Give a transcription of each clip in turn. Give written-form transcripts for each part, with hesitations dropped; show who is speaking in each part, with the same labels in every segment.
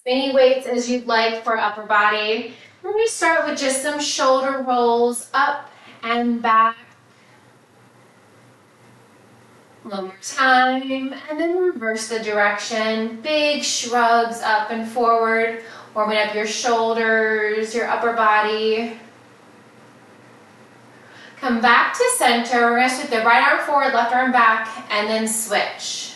Speaker 1: many weights as you'd like for upper body. We're going to start with just some shoulder rolls up and back. One more time, and then reverse the direction. Big shrugs up and forward, warming up your shoulders, your upper body. Come back to center. We're going to sweep the right arm forward, left arm back, and then switch.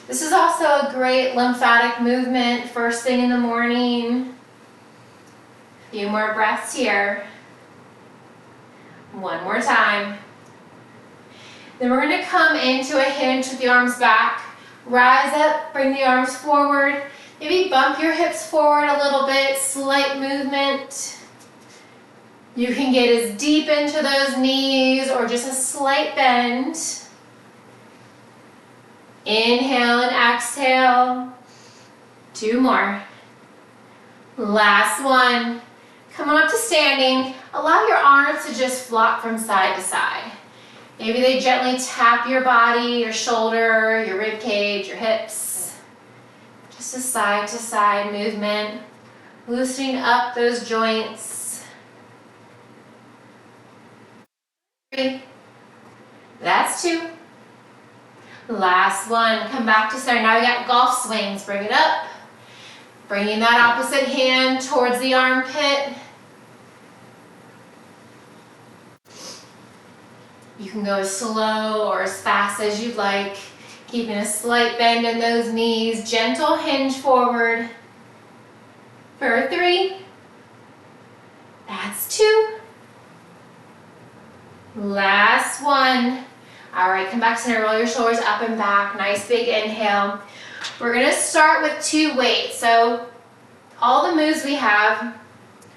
Speaker 1: This is also a great lymphatic movement first thing in the morning. A few more breaths here. One more time. Then we're going to come into a hinge with the arms back. Rise up, bring the arms forward. Maybe bump your hips forward a little bit, slight movement. You can get as deep into those knees or just a slight bend. Inhale and exhale. Two more. Last one. Come on up to standing. Allow your arms to just flop from side to side. Maybe they gently tap your body, your shoulder, your rib cage, your hips. Just a side to side movement. Loosening up those joints. 3. That's 2. Last one. Come back to center. Now we got golf swings. Bring it up. Bringing that opposite hand towards the armpit. You can go as slow or as fast as you'd like. Keeping a slight bend in those knees. Gentle hinge forward. For 3. That's 2. Last one. All right, come back to center. Roll your shoulders up and back. Nice big inhale. We're going to start with 2 weights. So all the moves we have,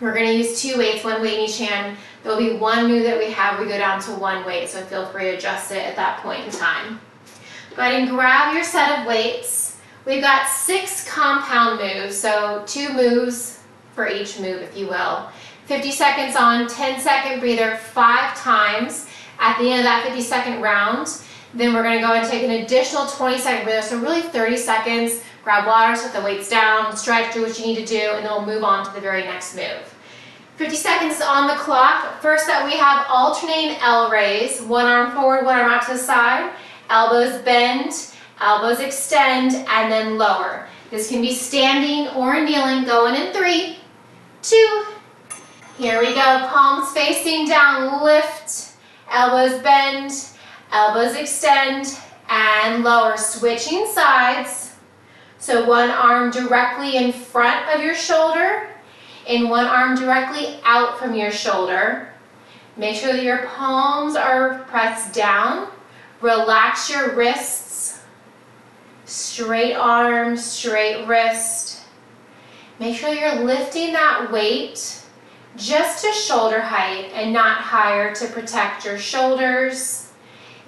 Speaker 1: we're going to use 2 weights, 1 weight in each hand. There will be 1 move that we have, we go down to 1 weight, so feel free to adjust it at that point in time. Go ahead and grab your set of weights. We've got 6 compound moves, so 2 moves for each move, if you will. 50 seconds on, 10-second breather 5 times. At the end of that 50-second round, then we're going to go and take an additional 20-second breather, so really 30 seconds. Grab water, set the weights down, stretch, do what you need to do, and then we'll move on to the very next move. 50 seconds on the clock. First up, we have alternating L raise. 1 arm forward, 1 arm out to the side. Elbows bend, elbows extend, and then lower. This can be standing or kneeling. Going in 3, 2. Here we go. Palms facing down. Lift. Elbows bend, elbows extend, and lower. Switching sides. So 1 arm directly in front of your shoulder and 1 arm directly out from your shoulder. Make sure that your palms are pressed down. Relax your wrists. Straight arms, straight wrist. Make sure you're lifting that weight just to shoulder height and not higher to protect your shoulders.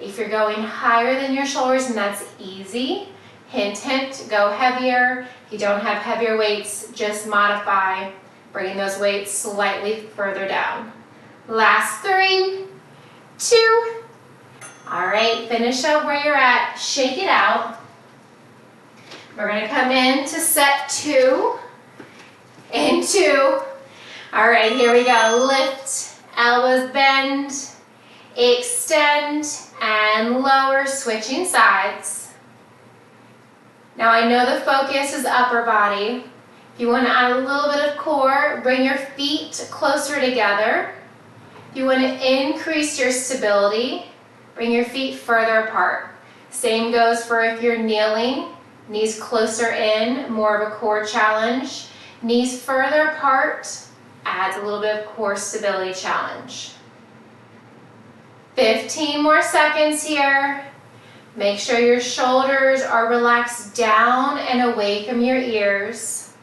Speaker 1: If you're going higher than your shoulders, and that's easy, hint, hint, go heavier. If you don't have heavier weights, just modify, bringing those weights slightly further down. Last 3, 2. All right, finish up where you're at. Shake it out. We're going to come in to set 2 and 2. All right, here we go. Lift, elbows bend, extend, and lower, switching sides. Now I know the focus is upper body. If you want to add a little bit of core, bring your feet closer together. If you want to increase your stability, bring your feet further apart. Same goes for if you're kneeling, knees closer in, more of a core challenge. Knees further apart adds a little bit of core stability challenge. 15 more seconds here. Make sure your shoulders are relaxed down and away from your ears.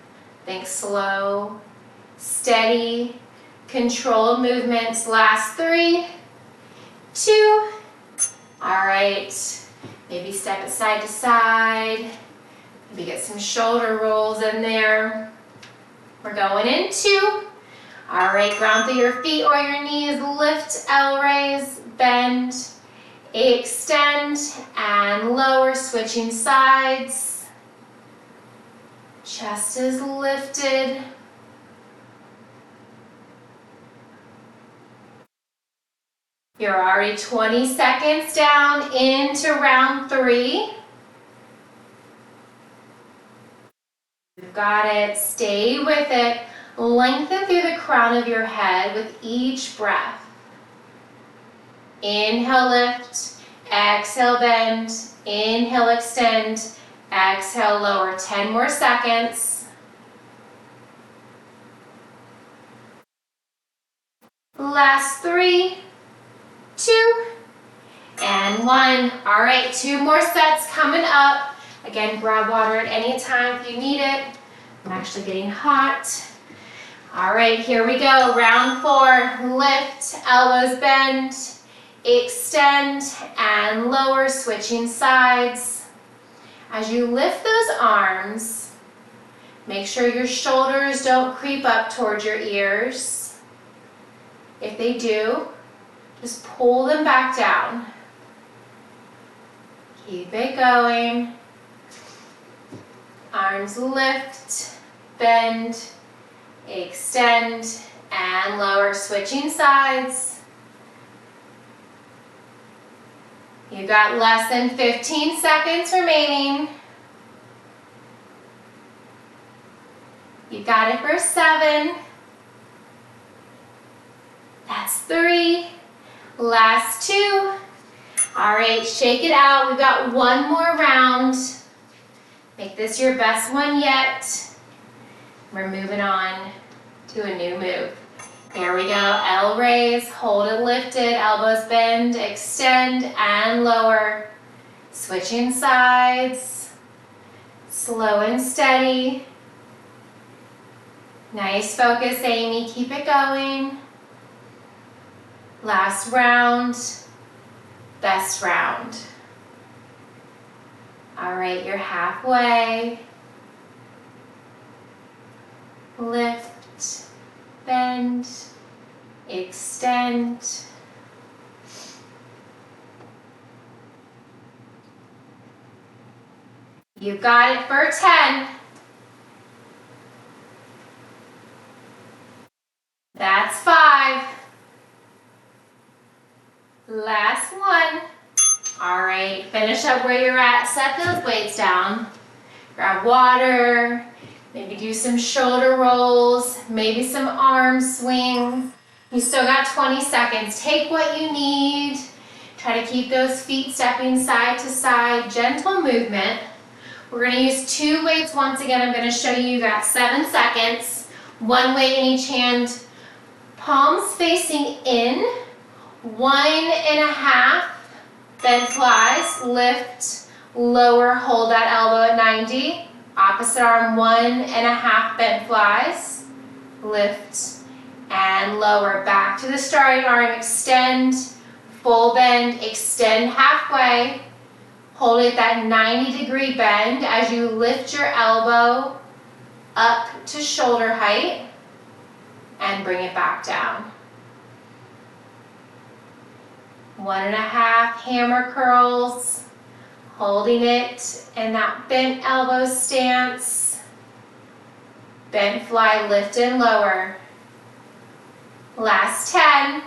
Speaker 1: Think slow, steady, controlled movements. Last 3, 2. All right, maybe step it side to side. Maybe get some shoulder rolls in there. We're going in 2. All right, ground through your feet or your knees. Lift, L raise, bend, extend, and lower, switching sides. Chest is lifted. You're already 20 seconds down into round 3. You've got it. Stay with it. Lengthen through the crown of your head with each breath. Inhale, lift. Exhale, bend. Inhale, extend. Exhale, lower. 10 more seconds. Last 3, 2, and 1. All right, 2 more sets coming up. Again, grab water at any time if you need it. I'm actually getting hot. All right, here we go. Round 4. Lift, elbows bend, extend, and lower, switching sides. As you lift those arms, make sure your shoulders don't creep up towards your ears. If they do, just pull them back down. Keep it going. Arms lift, bend, extend, and lower, switching sides. You've got less than 15 seconds remaining. You got it for 7. That's 3. Last 2. All right, shake it out. We've got 1 more round. Make this your best one yet. We're moving on to a new move. Here we go. L raise, hold it lifted, elbows bend, extend, and lower. Switching sides. Slow and steady. Nice focus, Amy. Keep it going. Last round. Best round. All right, you're halfway. Lift, bend, extend. You got it for 10. That's 5. Last 1. All right, finish up where you're at. Set those weights down. Grab water. Maybe do some shoulder rolls. Maybe some arm swings. You still got 20 seconds. Take what you need. Try to keep those feet stepping side to side. Gentle movement. We're going to use 2 weights once again. I'm going to show you. You got 7 seconds. 1 weight in each hand. Palms facing in. 1.5. Bend flies, lift, lower, hold that elbow at 90. Opposite arm, 1.5 bent flies, lift, and lower. Back to the starting arm, extend, full bend, extend halfway. Hold it that 90-degree bend as you lift your elbow up to shoulder height and bring it back down. 1.5 hammer curls, holding it in that bent elbow stance. Bent fly, lift and lower. Last 10.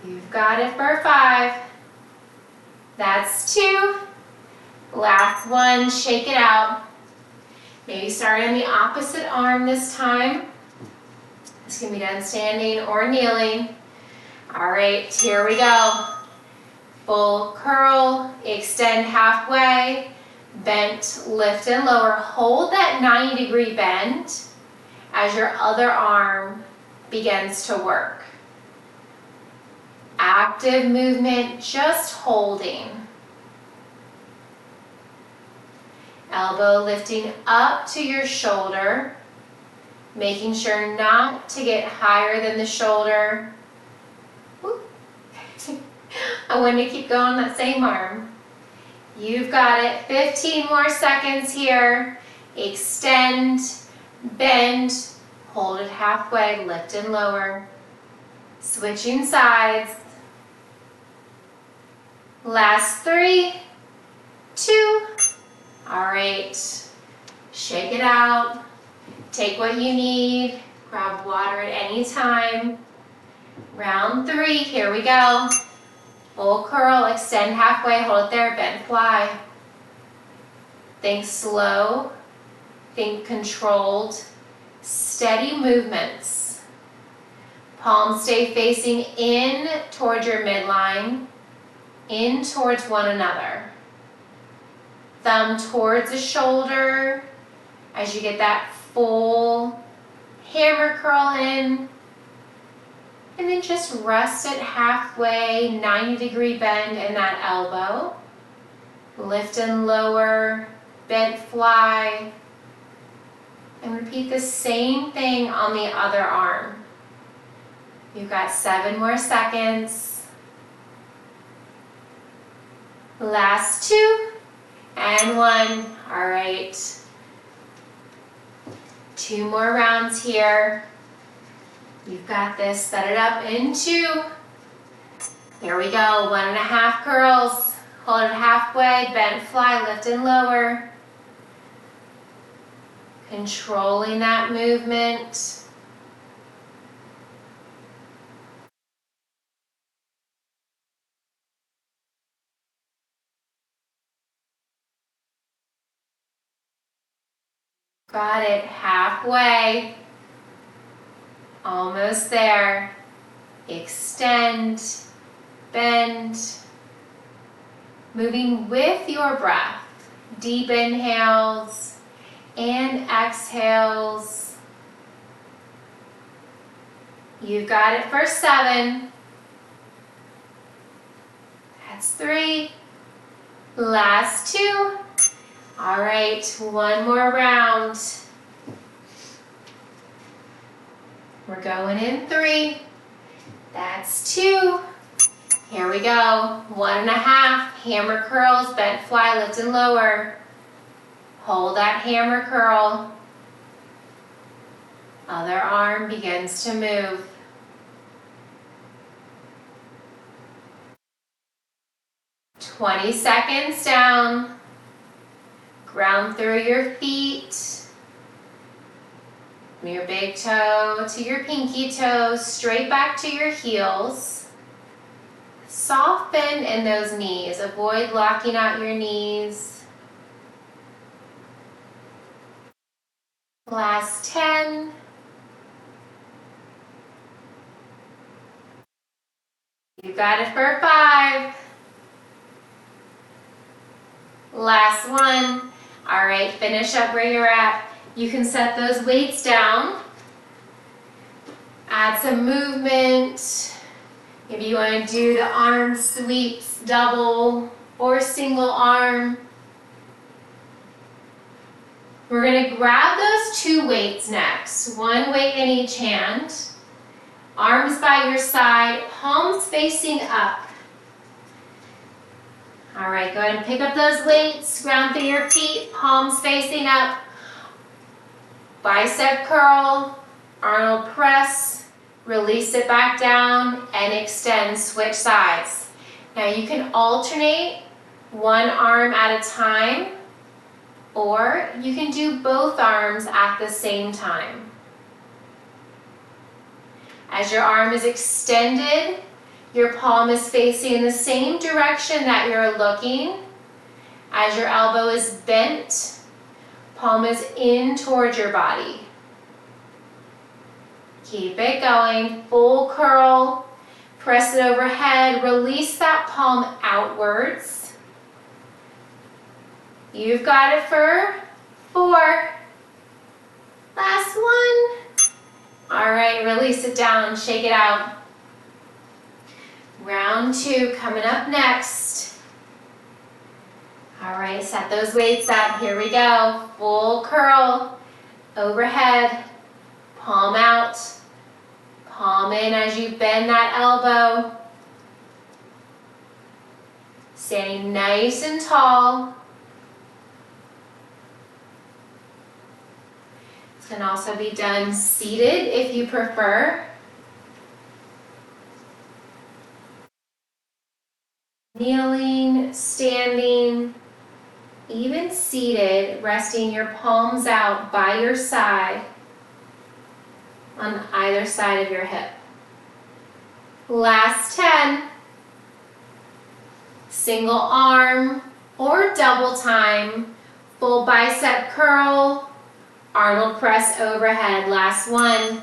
Speaker 1: You've got it for 5. That's 2. Last 1, shake it out. Maybe start on the opposite arm this time. This can be done standing or kneeling. All right, here we go. Full curl, extend halfway, bent, lift and lower. Hold that 90-degree bend as your other arm begins to work. Active movement, just holding. Elbow lifting up to your shoulder. Making sure not to get higher than the shoulder. I want to keep going that same arm. You've got it. 15 more seconds here. Extend, bend, hold it halfway, lift and lower. Switching sides. Last 3, 2. All right, shake it out. Take what you need. Grab water at any time. Round 3, here we go. Full curl, extend halfway, hold it there, bend, fly. Think slow, think controlled, steady movements. Palms stay facing in towards your midline, in towards one another. Thumb towards the shoulder as you get that full hammer curl in. And then just rest it halfway, 90-degree bend in that elbow. Lift and lower, bent fly. And repeat the same thing on the other arm. You've got 7 more seconds. Last 2 and 1. All right. 2 more rounds here. You've got this. Set it up in 2. Here we go. 1.5 curls. Hold it halfway. Bend, fly, lift and lower. Controlling that movement. Got it. Halfway. Almost there. Extend, bend, moving with your breath. Deep inhales and exhales. You've got it for 7. That's 3. Last 2. All right, 1 more round. We're going in 3. That's 2. Here we go. 1.5. Hammer curls, bent fly, lift and lower. Hold that hammer curl. Other arm begins to move. "20 seconds down. Ground through your feet. From your big toe to your pinky toe, straight back to your heels. Soft bend in those knees. Avoid locking out your knees. Last 10. You got it for 5. Last 1. All right, finish up where you're at. You can set those weights down. Add some movement. Maybe you want to do the arm sweeps, double or single arm. We're going to grab those 2 weights next. 1 weight in each hand. Arms by your side, palms facing up. All right, go ahead and pick up those weights. Ground through your feet, palms facing up. Bicep curl, Arnold press, release it back down and extend, switch sides. Now you can alternate 1 arm at a time, or you can do both arms at the same time. As your arm is extended, your palm is facing in the same direction that you're looking. As your elbow is bent, palm is in towards your body. Keep it going. Full curl. Press it overhead. Release that palm outwards. You've got it for 4. Last 1. All right, release it down. Shake it out. Round 2 coming up next. All right, set those weights up. Here we go. Full curl, overhead, palm out, palm in as you bend that elbow. Standing nice and tall. This can also be done seated if you prefer. Kneeling, standing. Even seated, resting your palms out by your side on either side of your hip. Last 10. Single arm or double time, full bicep curl, Arnold press overhead. Last one.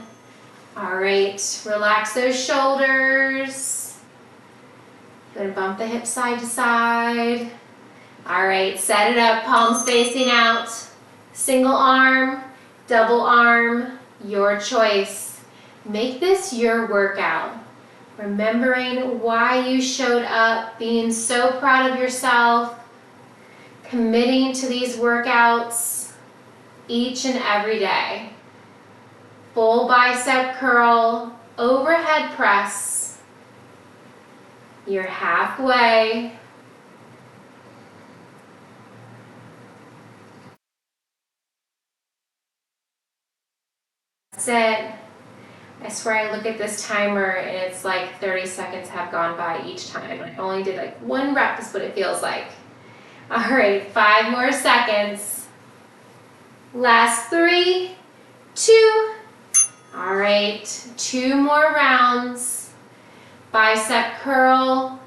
Speaker 1: All right, relax those shoulders. Gonna bump the hips side to side. All right, set it up, palms facing out. Single arm, double arm, your choice. Make this your workout. Remembering why you showed up, being so proud of yourself, committing to these workouts each and every day. Full bicep curl, overhead press. You're halfway. That's it. I swear I look at this timer and it's like 30 seconds have gone by each time. I only did like 1 rep is what it feels like. All right, 5 more seconds. Last 3, 2. All right, 2 more rounds. Bicep curl,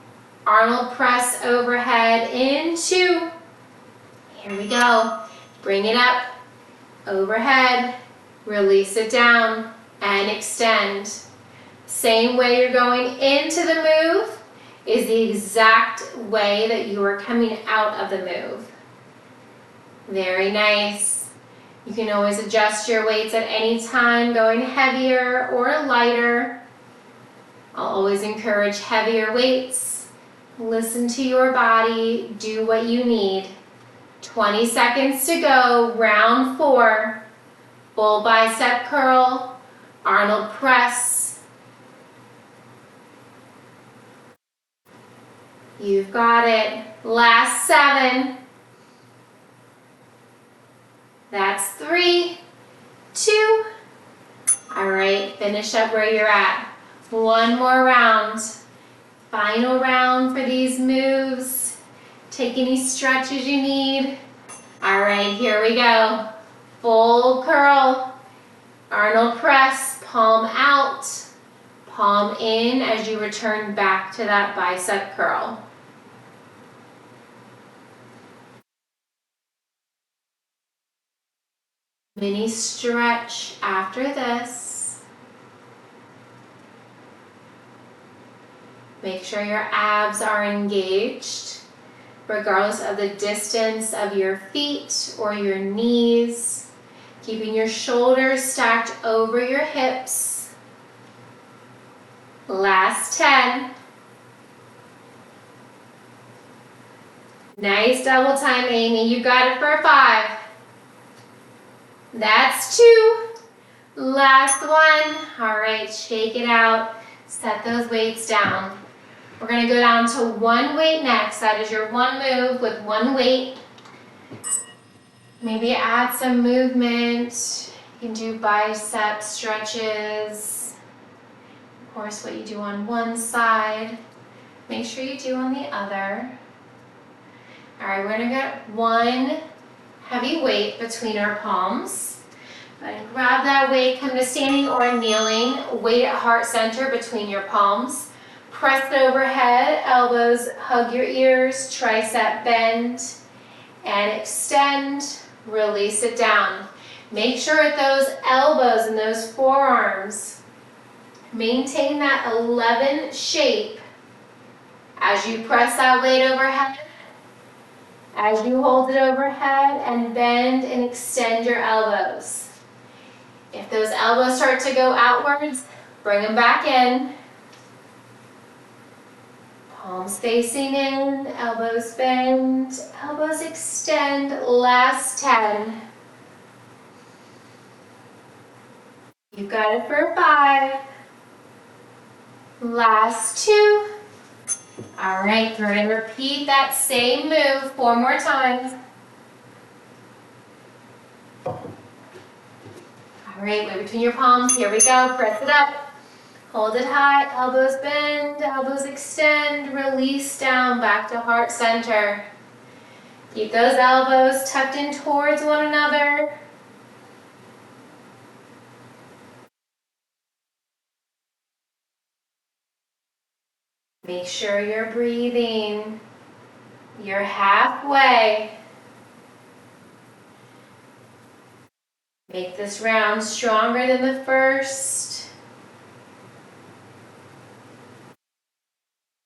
Speaker 1: Arnold press overhead into. Here we go. Bring it up, overhead, release it down, and extend. Same way you're going into the move is the exact way that you are coming out of the move. Very nice. You can always adjust your weights at any time, going heavier or lighter. I'll always encourage heavier weights. Listen to your body, do what you need. 20 seconds to go, round 4. Full bicep curl, Arnold press. You've got it. Last 7. That's 3, 2. All right, finish up where you're at. 1 more round. Final round for these moves. Take any stretches you need. All right, here we go. Full curl, Arnold press, palm out, palm in as you return back to that bicep curl. Mini stretch after this. Make sure your abs are engaged, regardless of the distance of your feet or your knees. Keeping your shoulders stacked over your hips. Last 10. Nice double time, Amy. You got it for 5. That's 2. Last one. All right, shake it out. Set those weights down. We're going to go down to 1 weight next. That is your 1 move with 1 weight. Maybe add some movement. You can do bicep stretches. Of course, what you do on one side, make sure you do on the other. All right, we're going to get 1 heavy weight between our palms. And grab that weight, come to standing or kneeling. Weight at heart center between your palms. Press it overhead, elbows hug your ears, tricep bend, and extend. Release it down. Make sure at those elbows and those forearms, maintain that 11 shape as you press that weight overhead, as you hold it overhead, and bend and extend your elbows. If those elbows start to go outwards, bring them back in. Palms facing in, elbows bend, elbows extend. Last 10. You've got it for 5. Last 2. All right, we're going to repeat that same move 4 more times. All right, weight between your palms. Here we go. Press it up. Hold it high, elbows bend, elbows extend, release down, back to heart center. Keep those elbows tucked in towards one another. Make sure you're breathing. You're halfway. Make this round stronger than the first.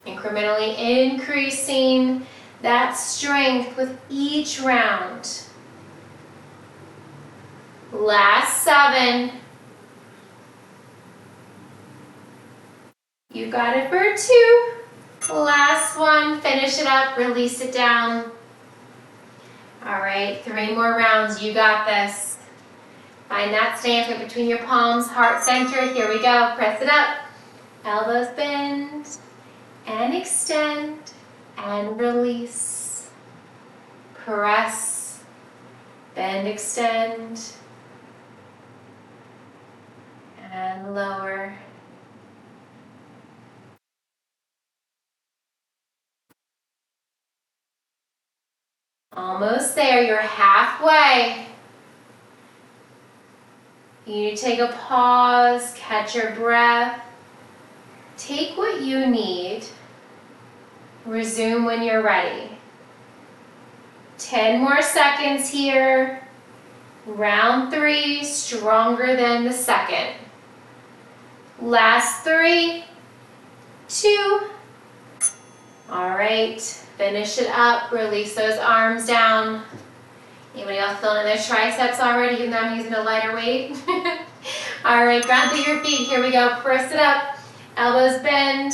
Speaker 1: Incrementally increasing that strength with each round. Last 7. You got it for 2. Last one, finish it up, release it down. All right, 3 more rounds, you got this. Find that stance right between your palms, heart center. Here we go, press it up. Elbows bend and extend and release. Press, bend, extend, and lower. Almost there, you're halfway. You need to take a pause, catch your breath. Take what you need. Resume when you're ready. 10 more seconds here. Round 3, stronger than the second. Last 3, 2. All right, finish it up. Release those arms down. Anybody else feeling their triceps already, even though I'm using a lighter weight? All right, ground through your feet. Here we go. Press it up. Elbows bend.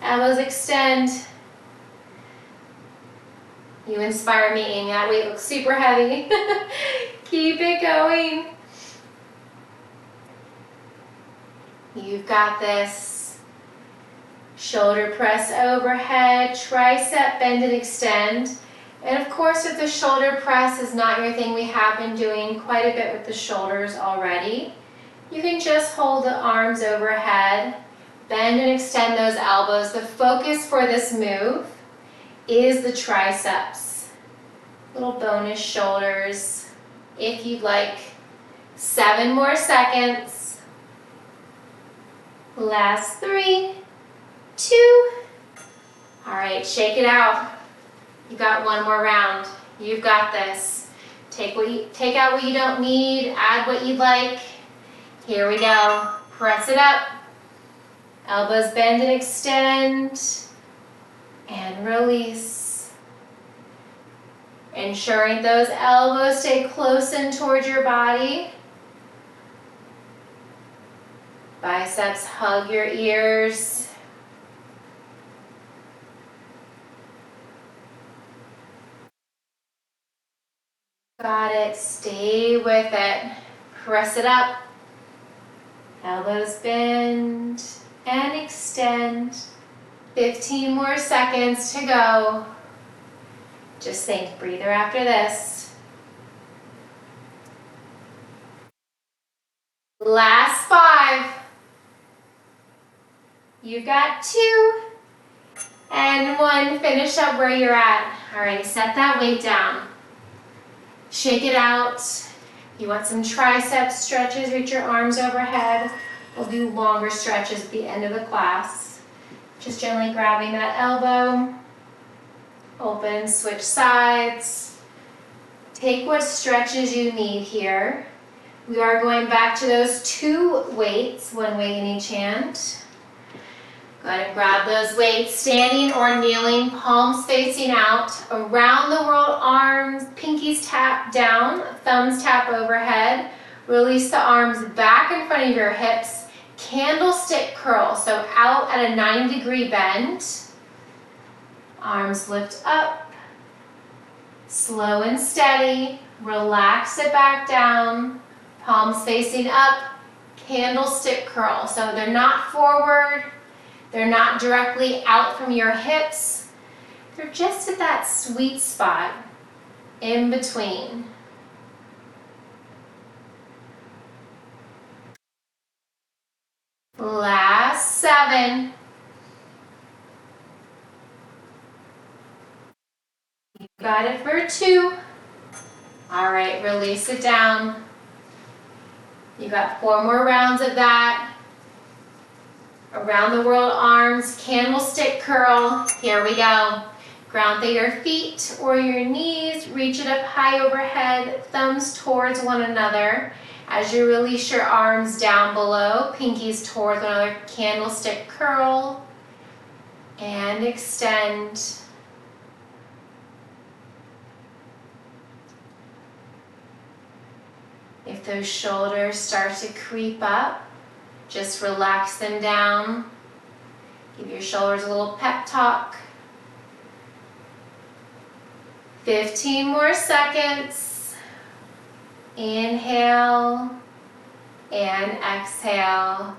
Speaker 1: Elbows extend. You inspire me, Amy. That weight looks super heavy. Keep it going. You've got this. Shoulder press overhead, tricep bend and extend. And of course, if the shoulder press is not your thing, we have been doing quite a bit with the shoulders already. You can just hold the arms overhead, bend and extend those elbows. The focus for this move is the triceps. Little bonus shoulders if you'd like. 7 more seconds. Last 3, 2. All right, shake it out. You got 1 more round. You've got this. Take out what you don't need, add what you'd like. Here we go. Press it up. Elbows bend and extend. And release. Ensuring those elbows stay close in towards your body. Biceps hug your ears. Got it. Stay with it. Press it up. Elbows bend and extend. 15 more seconds to go. Just think, breather after this. Last 5. You've got 2 and 1. Finish up where you're at. All right, set that weight down. Shake it out. You want some tricep stretches, reach your arms overhead. We'll do longer stretches at the end of the class. Just gently grabbing that elbow. Open, switch sides. Take what stretches you need here. We are going back to those 2 weights, 1 weight in each hand. Go ahead and grab those weights, standing or kneeling, palms facing out, around the world arms, pinkies tap down, thumbs tap overhead. Release the arms back in front of your hips, candlestick curl, so out at a 90-degree bend. Arms lift up, slow and steady, relax it back down, palms facing up, candlestick curl. So they're not forward, they're not directly out from your hips, they're just at that sweet spot in between. Last 7. You got it for 2. All right, release it down. You got 4 more rounds of that. Around the world arms, candlestick curl. Here we go. Ground through your feet or your knees. Reach it up high overhead, thumbs towards one another. As you release your arms down below, pinkies towards one another, candlestick curl. And extend. If those shoulders start to creep up, just relax them down. Give your shoulders a little pep talk. 15 more seconds. Inhale and exhale.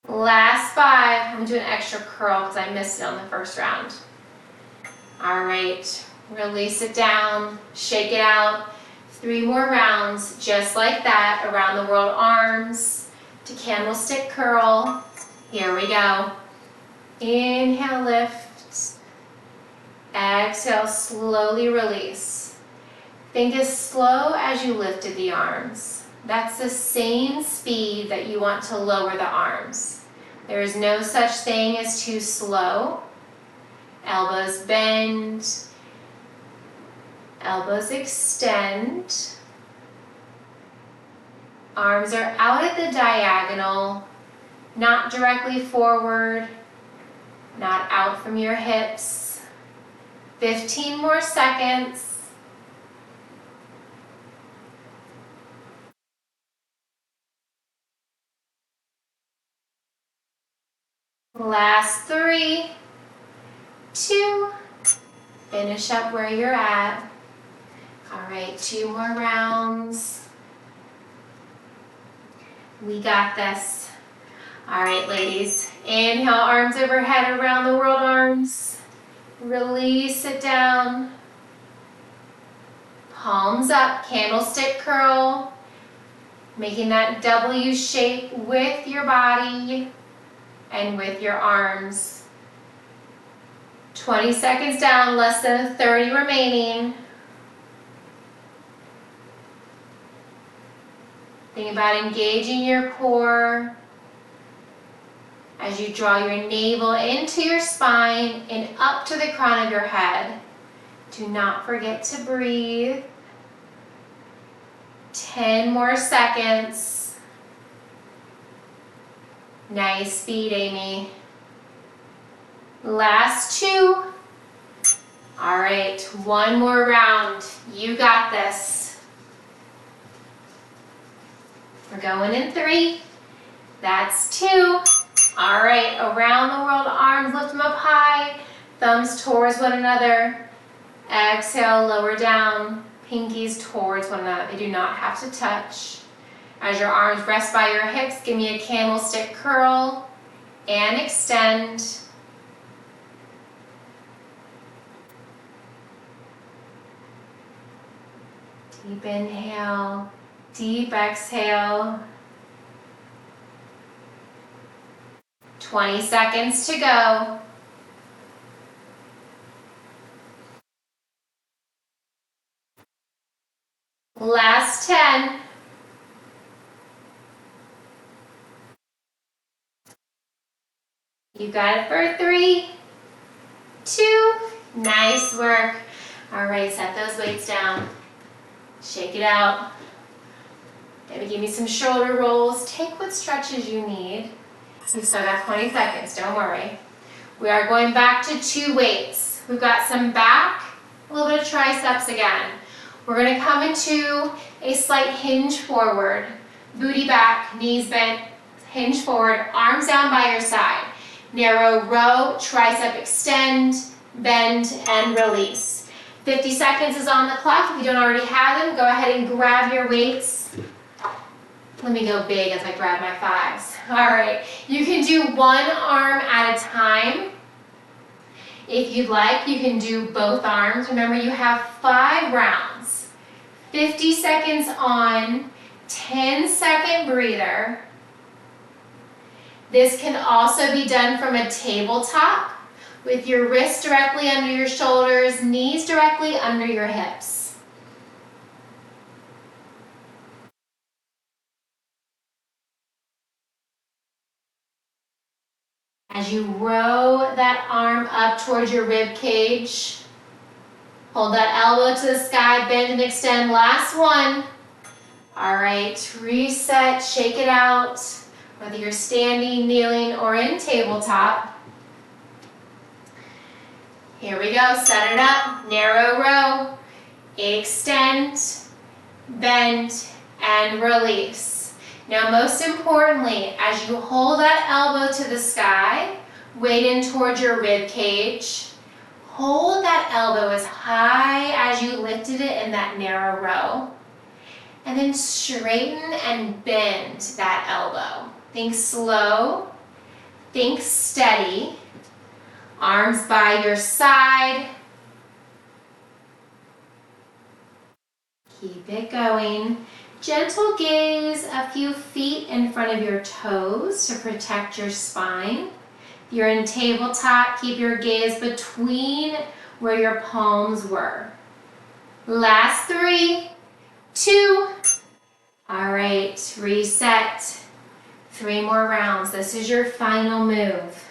Speaker 1: Last 5. I'm doing an extra curl because I missed it on the first round. All right, release it down, shake it out. 3 more rounds, just like that, around the world arms to candlestick curl. Here we go. Inhale, lift. Exhale, slowly release. Think as slow as you lifted the arms. That's the same speed that you want to lower the arms. There is no such thing as too slow. Elbows bend. Elbows extend. Arms are out at the diagonal, not directly forward, not out from your hips. 15 more seconds. Last 3, 2, finish up where you're at. All right, 2 more rounds. We got this. All right, ladies. Inhale, arms overhead, around the world arms. Release it down. Palms up, candlestick curl. Making that W shape with your body and with your arms. 20 seconds down, less than 30 remaining. Think about engaging your core as you draw your navel into your spine and up to the crown of your head. Do not forget to breathe. 10 more seconds. Nice speed, Amy. Last 2. All right, 1 more round. You got this. We're going in 3. That's 2. All right, around the world arms, lift them up high. Thumbs towards one another. Exhale, lower down. Pinkies towards one another. They do not have to touch. As your arms rest by your hips, give me a candlestick curl and extend. Deep inhale, deep exhale. 20 seconds to go. Last 10. You got it for 3, 2. Nice work. All right, set those weights down. Shake it out. Maybe give me some shoulder rolls. Take what stretches you need. You've still got 20 seconds, don't worry. We are going back to 2 weights. We've got some back, a little bit of triceps again. We're gonna come into a slight hinge forward. Booty back, knees bent, hinge forward, arms down by your side. Narrow row, tricep extend, bend, and release. 50 seconds is on the clock. If you don't already have them, go ahead and grab your weights. Let me go big as I grab my 5s. All right, you can do 1 arm at a time. If you'd like, you can do both arms. Remember, you have 5 rounds. 50 seconds on, 10-second breather. This can also be done from a tabletop. with your wrists directly under your shoulders, knees directly under your hips. As you row that arm up towards your rib cage, hold that elbow to the sky, bend and extend. Last one. All right, reset, shake it out, whether you're standing, kneeling, or in tabletop. Here we go, set it up, narrow row, extend, bend, and release. Now, most importantly, as you hold that elbow to the sky, weight in towards your rib cage, hold that elbow as high as you lifted it in that narrow row. And then straighten and bend that elbow. Think slow, think steady. Arms by your side. Keep it going. Gentle gaze a few feet in front of your toes to protect your spine. If you're in tabletop, keep your gaze between where your palms were. Last 3, 2. All right, reset. 3 more rounds. This is your final move.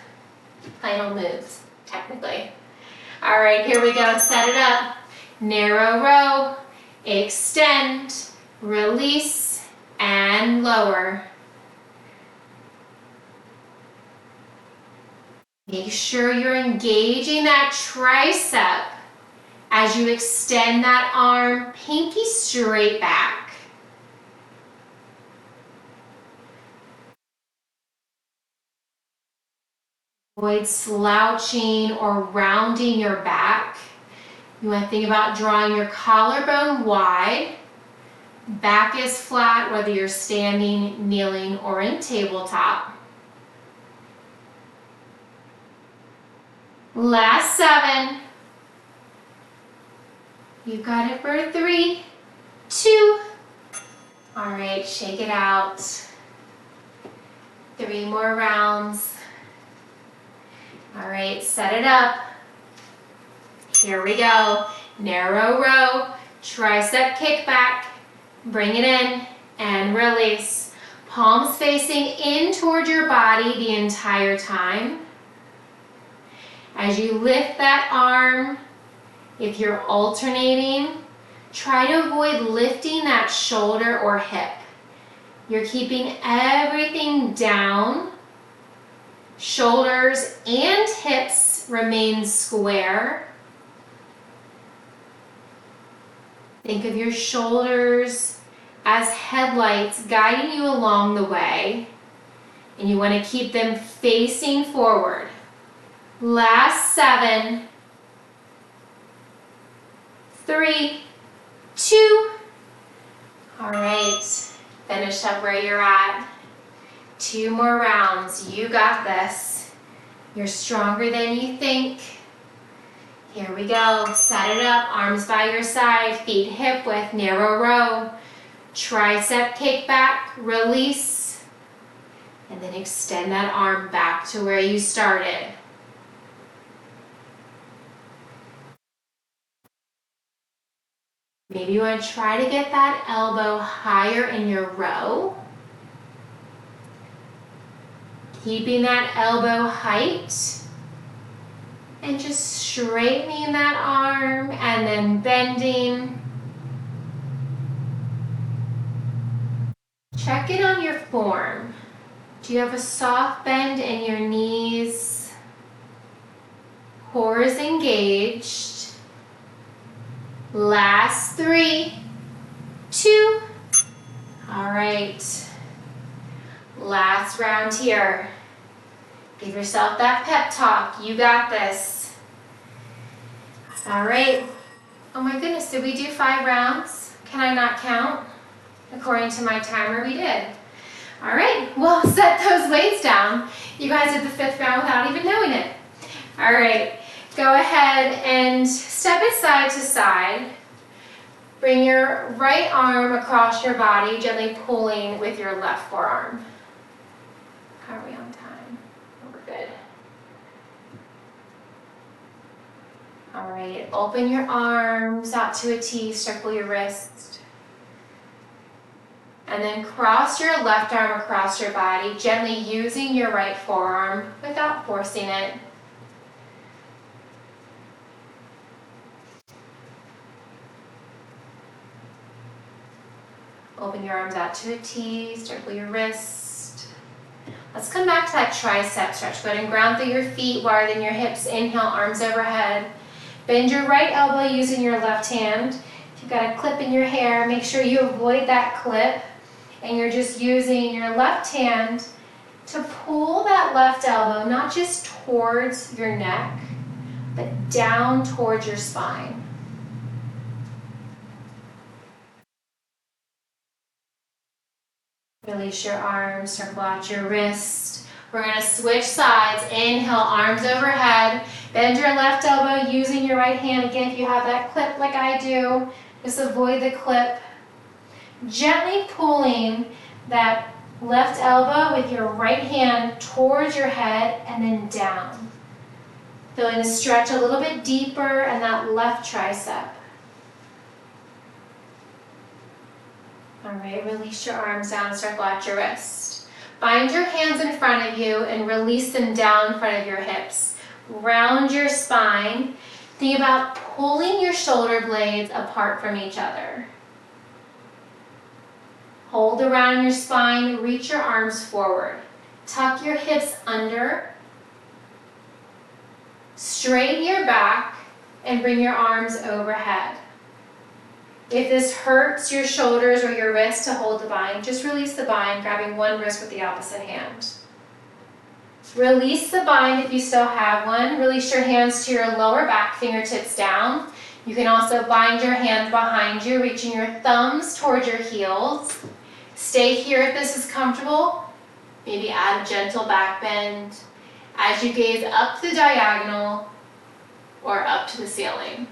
Speaker 1: Final moves, technically. All right, here we go. Set it up. Narrow row, extend, release, and lower. Make sure you're engaging that tricep as you extend that arm, pinky straight back. Avoid slouching or rounding your back. You want to think about drawing your collarbone wide. Back is flat, whether you're standing, kneeling, or in tabletop. Last 7. You've got it for 3, 2. All right, shake it out. 3 more rounds. All right, set it up. Here we go. Narrow row, tricep kick back, bring it in, and release. Palms facing in toward your body the entire time. As you lift that arm, if you're alternating, try to avoid lifting that shoulder or hip. You're keeping everything down. Shoulders and hips remain square. Think of your shoulders as headlights guiding you along the way, and you want to keep them facing forward. Last 7, 3, 2. All right, finish up where you're at. 2 more rounds. You got this. You're stronger than you think. Here we go. Set it up. Arms by your side. Feet hip width. Narrow row. Tricep kick back. Release. And then extend that arm back to where you started. Maybe you want to try to get that elbow higher in your row. Keeping that elbow height. And just straightening that arm and then bending. Check in on your form. Do you have a soft bend in your knees? Core is engaged. Last 3, 2. All right. Last round here. Give yourself that pep talk. You got this. All right. Oh my goodness, did we do 5 rounds? Can I not count? According to my timer, we did. All right, well, set those weights down. You guys did the 5th round without even knowing it. All right, go ahead and step it side to side. Bring your right arm across your body, gently pulling with your left forearm. How are we on time? We're good. All right, open your arms out to a T, circle your wrist. And then cross your left arm across your body, gently using your right forearm without forcing it. Open your arms out to a T, circle your wrist. Let's come back to that tricep stretch. Go ahead and ground through your feet, wider than your hips. Inhale, arms overhead. Bend your right elbow using your left hand. If you've got a clip in your hair, make sure you avoid that clip. And you're just using your left hand to pull that left elbow, not just towards your neck, but down towards your spine. Release your arms, circle out your wrist. We're going to switch sides. Inhale, arms overhead. Bend your left elbow using your right hand. Again, if you have that clip like I do, just avoid the clip. Gently pulling that left elbow with your right hand towards your head and then down. Feeling the stretch a little bit deeper and that left tricep. All right, release your arms down, circle out your wrist. Find your hands in front of you and release them down in front of your hips. Round your spine. Think about pulling your shoulder blades apart from each other. Hold around your spine, reach your arms forward. Tuck your hips under. Straighten your back and bring your arms overhead. If this hurts your shoulders or your wrist to hold the bind, just release the bind, grabbing one wrist with the opposite hand. Release the bind if you still have one. Release your hands to your lower back, fingertips down. You can also bind your hands behind you, reaching your thumbs towards your heels. Stay here if this is comfortable. Maybe add a gentle back bend as you gaze up the diagonal or up to the ceiling.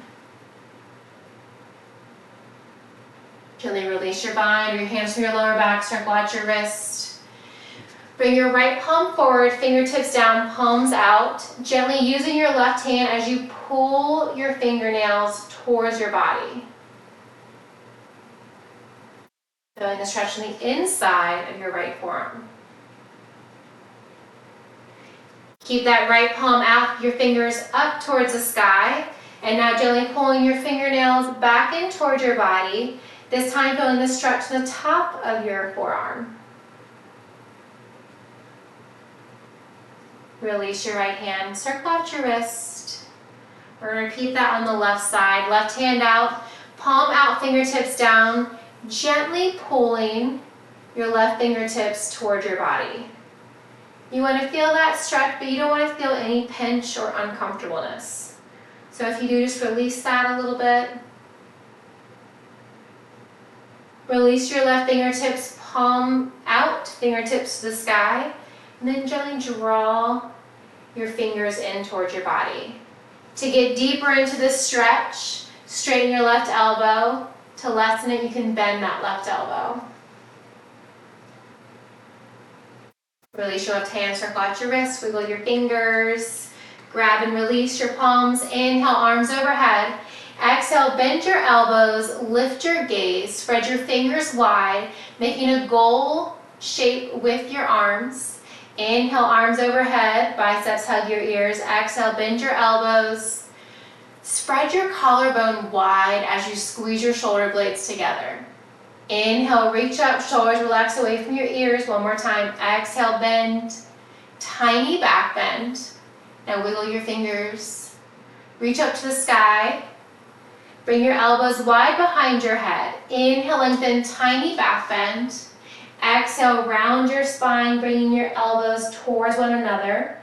Speaker 1: Gently release your bind, your hands from your lower back, circle out your wrist. Bring your right palm forward, fingertips down, palms out. Gently using your left hand as you pull your fingernails towards your body. Feeling the stretch on the inside of your right forearm. Keep that right palm out, your fingers up towards the sky. And now gently pulling your fingernails back in towards your body. This time feeling the stretch to the top of your forearm. Release your right hand, circle out your wrist. We're going to repeat that on the left side. Left hand out, palm out, fingertips down. Gently pulling your left fingertips towards your body. You want to feel that stretch, but you don't want to feel any pinch or uncomfortableness. So if you do, just release that a little bit. Release your left fingertips, palm out, fingertips to the sky, and then gently draw your fingers in towards your body. To get deeper into this stretch, straighten your left elbow. To lessen it, you can bend that left elbow. Release your left hand, circle out your wrist, wiggle your fingers. Grab and release your palms. Inhale, arms overhead. Exhale, bend your elbows, lift your gaze, spread your fingers wide, making a goal shape with your arms. Inhale, arms overhead, biceps hug your ears. Exhale, bend your elbows. Spread your collarbone wide as you squeeze your shoulder blades together. Inhale, reach up, shoulders relax away from your ears. One more time. Exhale, bend. Tiny back bend. Now wiggle your fingers. Reach up to the sky. Bring your elbows wide behind your head. Inhale, lengthen, tiny back bend. Exhale, round your spine, bringing your elbows towards one another.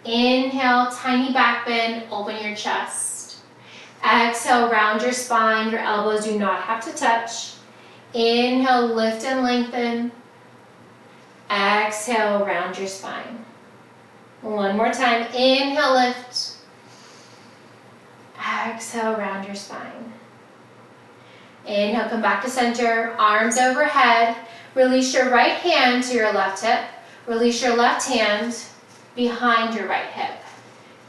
Speaker 1: Inhale, tiny back bend, open your chest. Exhale, round your spine, your elbows do not have to touch. Inhale, lift and lengthen. Exhale, round your spine. One more time, inhale, lift. Exhale, round your spine. Inhale, come back to center, arms overhead. Release your right hand to your left hip. Release your left hand behind your right hip.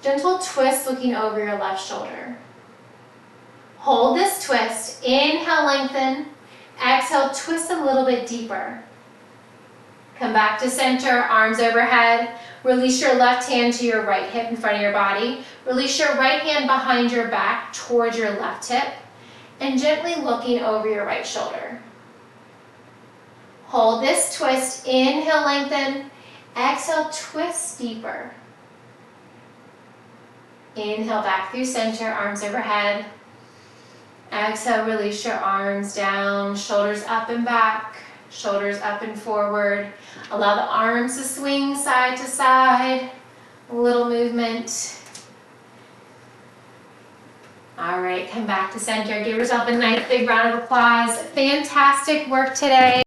Speaker 1: Gentle twist looking over your left shoulder. Hold this twist. Inhale, lengthen. Exhale, twist a little bit deeper. Come back to center, arms overhead. Release your left hand to your right hip in front of your body. Release your right hand behind your back towards your left hip and gently looking over your right shoulder. Hold this twist. Inhale, lengthen. Exhale, twist deeper. Inhale, back through center, arms overhead. Exhale, release your arms down, shoulders up and back, shoulders up and forward. Allow the arms to swing side to side, a little movement. All right, come back to center. Give yourself a nice big round of applause. Fantastic work today.